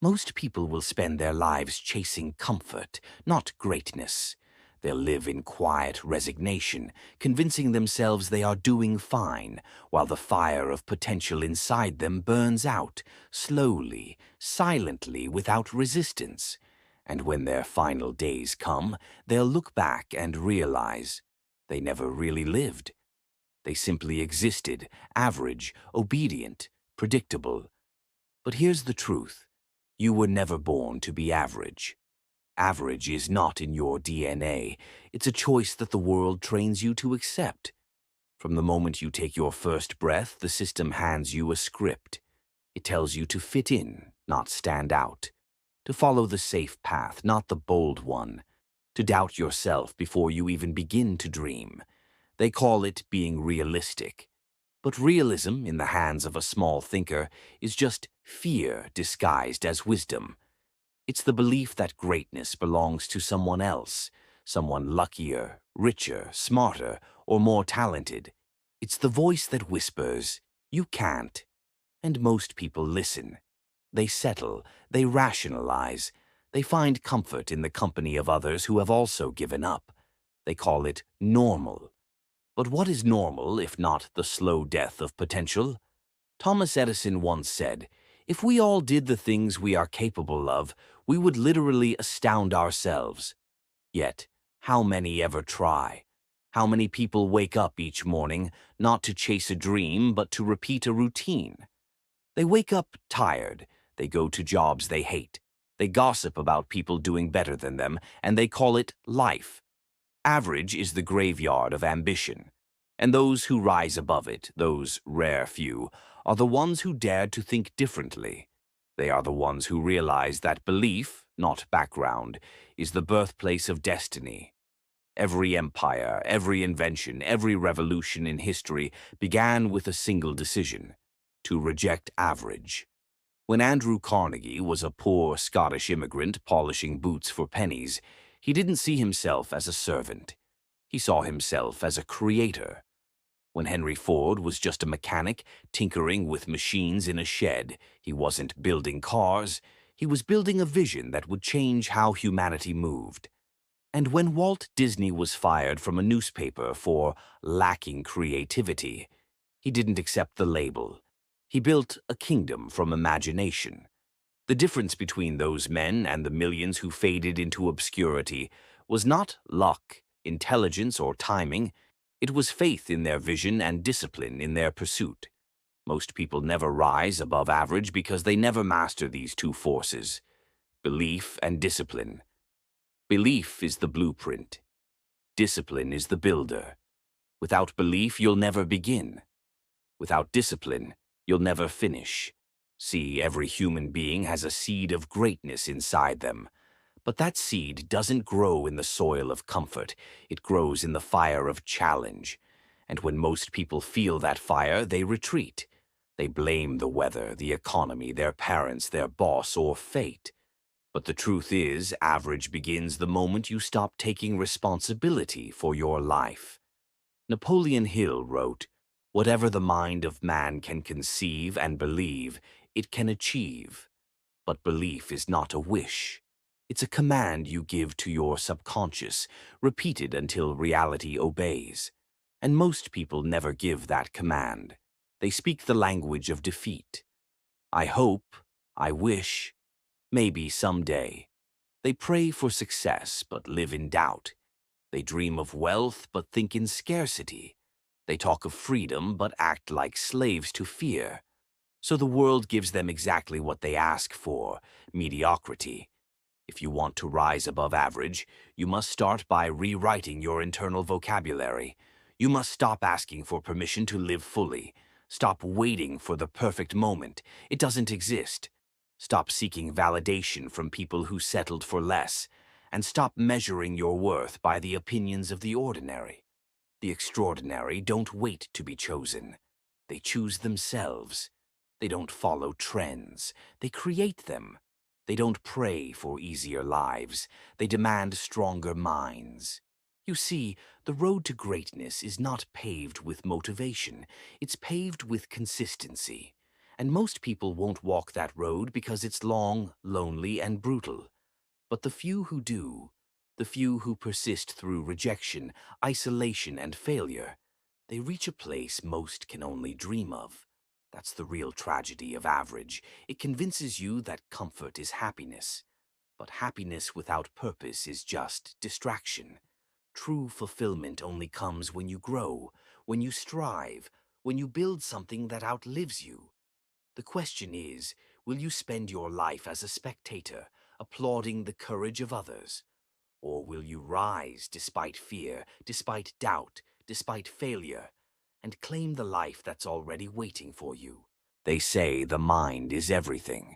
Most people will spend their lives chasing comfort, not greatness. They'll live in quiet resignation, convincing themselves they are doing fine, while the fire of potential inside them burns out, slowly, silently, without resistance. And when their final days come, they'll look back and realize they never really lived. They simply existed, average, obedient, predictable. But here's the truth. You were never born to be average. Average is not in your DNA. It's a choice that the world trains you to accept. From the moment you take your first breath, the system hands you a script. It tells you to fit in, not stand out. To follow the safe path, not the bold one. To doubt yourself before you even begin to dream. They call it being realistic. But realism, in the hands of a small thinker, is just fear disguised as wisdom. It's the belief that greatness belongs to someone else, someone luckier, richer, smarter, or more talented. It's the voice that whispers, "You can't." And most people listen. They settle, they rationalize, they find comfort in the company of others who have also given up. They call it normal. But what is normal if not the slow death of potential? Thomas Edison once said, "If we all did the things we are capable of, we would literally astound ourselves." Yet, how many ever try? How many people wake up each morning not to chase a dream but to repeat a routine? They wake up tired, they go to jobs they hate, they gossip about people doing better than them, and they call it life. Average is the graveyard of ambition, and those who rise above it, those rare few, are the ones who dared to think differently. They are the ones who realize that belief, not background, is the birthplace of destiny. Every empire, every invention, every revolution in history began with a single decision: to reject average. When Andrew Carnegie was a poor Scottish immigrant polishing boots for pennies, he didn't see himself as a servant. He saw himself as a creator. When Henry Ford was just a mechanic tinkering with machines in a shed, he wasn't building cars, he was building a vision that would change how humanity moved. And when Walt Disney was fired from a newspaper for lacking creativity, he didn't accept the label. He built a kingdom from imagination. The difference between those men and the millions who faded into obscurity was not luck, intelligence, or timing. It was faith in their vision and discipline in their pursuit. Most people never rise above average because they never master these two forces: belief and discipline. Belief is the blueprint. Discipline is the builder. Without belief, you'll never begin. Without discipline, you'll never finish. See, every human being has a seed of greatness inside them. But that seed doesn't grow in the soil of comfort. It grows in the fire of challenge. And when most people feel that fire, they retreat. They blame the weather, the economy, their parents, their boss, or fate. But the truth is, average begins the moment you stop taking responsibility for your life. Napoleon Hill wrote, "Whatever the mind of man can conceive and believe, it can achieve. But belief is not a wish. It's a command you give to your subconscious, repeated until reality obeys. And most people never give that command. They speak the language of defeat. I hope, I wish, maybe someday. They pray for success but live in doubt. They dream of wealth but think in scarcity. They talk of freedom but act like slaves to fear. So the world gives them exactly what they ask for: mediocrity. If you want to rise above average, you must start by rewriting your internal vocabulary. You must stop asking for permission to live fully. Stop waiting for the perfect moment. It doesn't exist. Stop seeking validation from people who settled for less. And stop measuring your worth by the opinions of the ordinary. The extraordinary don't wait to be chosen. They choose themselves. They don't follow trends. They create them. They don't pray for easier lives. They demand stronger minds. You see, the road to greatness is not paved with motivation. It's paved with consistency. And most people won't walk that road because it's long, lonely, and brutal. But the few who do, the few who persist through rejection, isolation, and failure, they reach a place most can only dream of. That's the real tragedy of average. It convinces you that comfort is happiness. But happiness without purpose is just distraction. True fulfillment only comes when you grow, when you strive, when you build something that outlives you. The question is, will you spend your life as a spectator, applauding the courage of others? Or will you rise despite fear, despite doubt, despite failure, and claim the life that's already waiting for you? They say the mind is everything.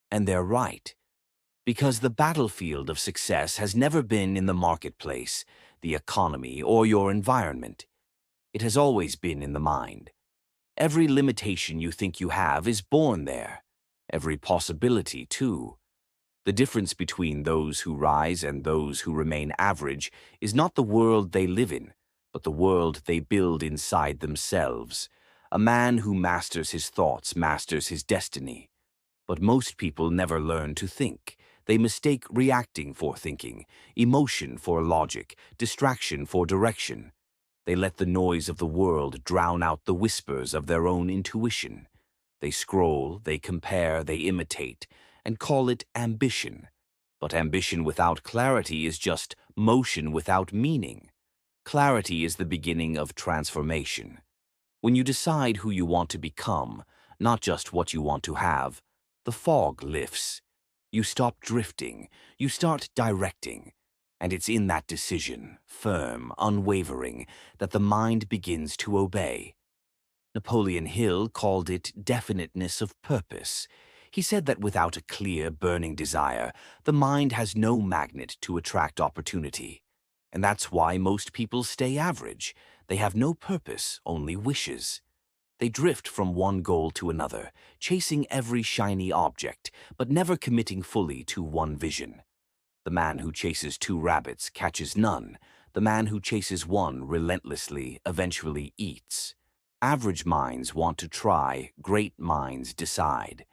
And they're right. Because the battlefield of success has never been in the marketplace, the economy, or your environment. It has always been in the mind. Every limitation you think you have is born there. Every possibility, too. The difference between those who rise and those who remain average is not the world they live in, but the world they build inside themselves. A man who masters his thoughts masters his destiny. But most people never learn to think. They mistake reacting for thinking, emotion for logic, distraction for direction. They let the noise of the world drown out the whispers of their own intuition. They scroll, they compare, they imitate, and call it ambition. But ambition without clarity is just motion without meaning. Clarity is the beginning of transformation. When you decide who you want to become, not just what you want to have, the fog lifts. You stop drifting, you start directing. And it's in that decision, firm, unwavering, that the mind begins to obey. Napoleon Hill called it definiteness of purpose. He said that without a clear, burning desire, the mind has no magnet to attract opportunity. And that's why most people stay average. They have no purpose, only wishes. They drift from one goal to another, chasing every shiny object, but never committing fully to one vision. The man who chases two rabbits catches none. The man who chases one relentlessly eventually eats. Average minds want to try, great minds decide.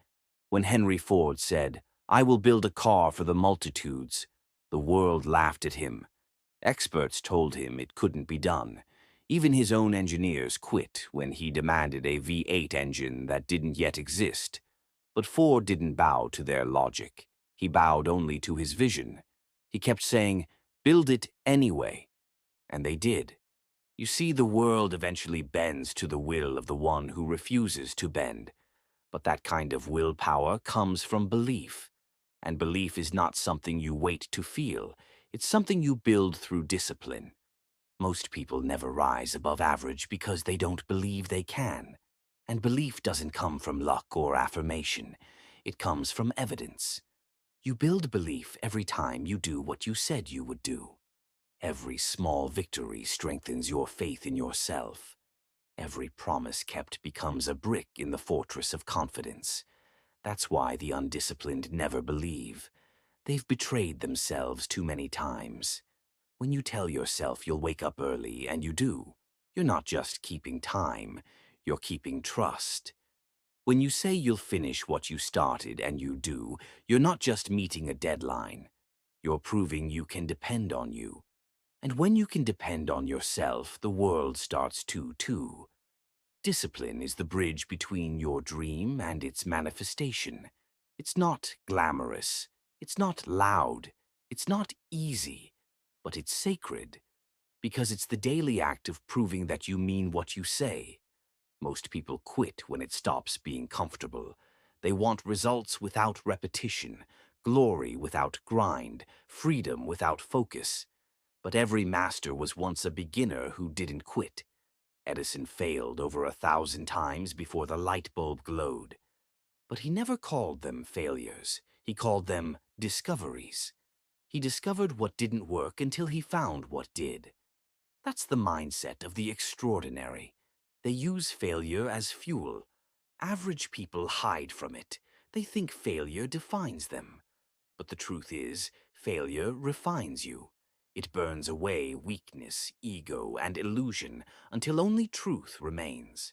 When Henry Ford said, "I will build a car for the multitudes," the world laughed at him. Experts told him it couldn't be done. Even his own engineers quit when he demanded a V8 engine that didn't yet exist. But Ford didn't bow to their logic. He bowed only to his vision. He kept saying, "Build it anyway." And they did. You see, the world eventually bends to the will of the one who refuses to bend. But that kind of willpower comes from belief. And belief is not something you wait to feel. It's something you build through discipline. Most people never rise above average because they don't believe they can. And belief doesn't come from luck or affirmation. It comes from evidence. You build belief every time you do what you said you would do. Every small victory strengthens your faith in yourself. Every promise kept becomes a brick in the fortress of confidence. That's why the undisciplined never believe. They've betrayed themselves too many times. When you tell yourself you'll wake up early and you do, you're not just keeping time, you're keeping trust. When you say you'll finish what you started and you do, you're not just meeting a deadline. You're proving you can depend on you. And when you can depend on yourself, the world starts to, too. Discipline is the bridge between your dream and its manifestation. It's not glamorous. It's not loud. It's not easy. But it's sacred. Because it's the daily act of proving that you mean what you say. Most people quit when it stops being comfortable. They want results without repetition, glory without grind, freedom without focus. But every master was once a beginner who didn't quit. Edison failed over 1,000 times before the light bulb glowed. But he never called them failures. He called them discoveries. He discovered what didn't work until he found what did. That's the mindset of the extraordinary. They use failure as fuel. Average people hide from it. They think failure defines them. But the truth is, failure refines you. It burns away weakness, ego, and illusion until only truth remains.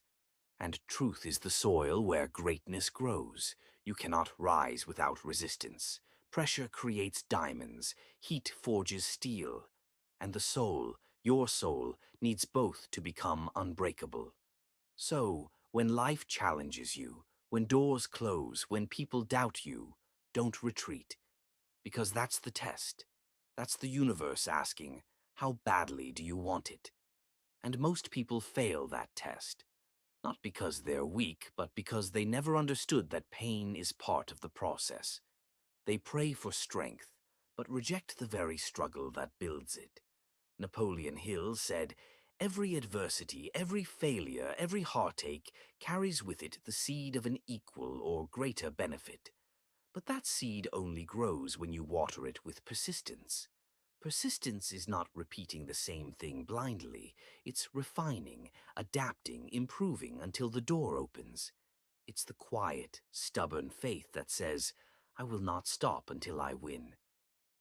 And truth is the soil where greatness grows. You cannot rise without resistance. Pressure creates diamonds, heat forges steel. And the soul, your soul, needs both to become unbreakable. So, when life challenges you, when doors close, when people doubt you, don't retreat. Because that's the test. That's the universe asking, how badly do you want it? And most people fail that test. Not because they're weak, but because they never understood that pain is part of the process. They pray for strength, but reject the very struggle that builds it. Napoleon Hill said, "Every adversity, every failure, every heartache carries with it the seed of an equal or greater benefit. But that seed only grows when you water it with persistence. Persistence is not repeating the same thing blindly. It's refining, adapting, improving until the door opens. It's the quiet, stubborn faith that says, I will not stop until I win.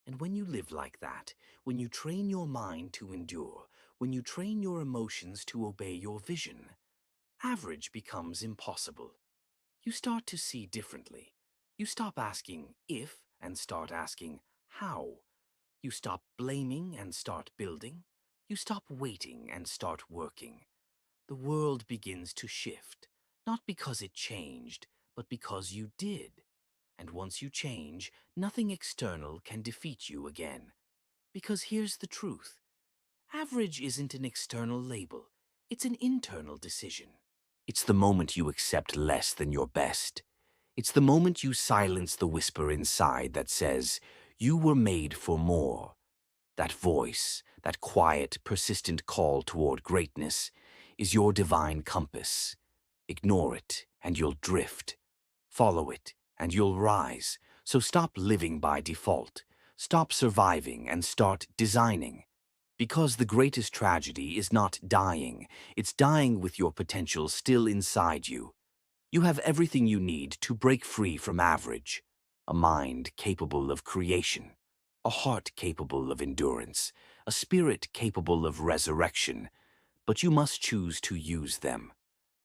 And when you live like that, when you train your mind to endure, when you train your emotions to obey your vision, average becomes impossible. You start to see differently. You stop asking if and start asking how. You stop blaming and start building. You stop waiting and start working. The world begins to shift, not because it changed, but because you did. And once you change, nothing external can defeat you again. Because here's the truth. Average isn't an external label. It's an internal decision. It's the moment you accept less than your best. It's the moment you silence the whisper inside that says, you were made for more. That voice, that quiet, persistent call toward greatness, is your divine compass. Ignore it, and you'll drift. Follow it, and you'll rise. So stop living by default. Stop surviving and start designing. Because the greatest tragedy is not dying, it's dying with your potential still inside you. You have everything you need to break free from average. A mind capable of creation, a heart capable of endurance, a spirit capable of resurrection. But you must choose to use them.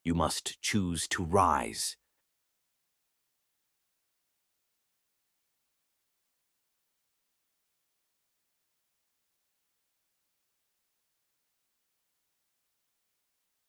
You must choose to rise,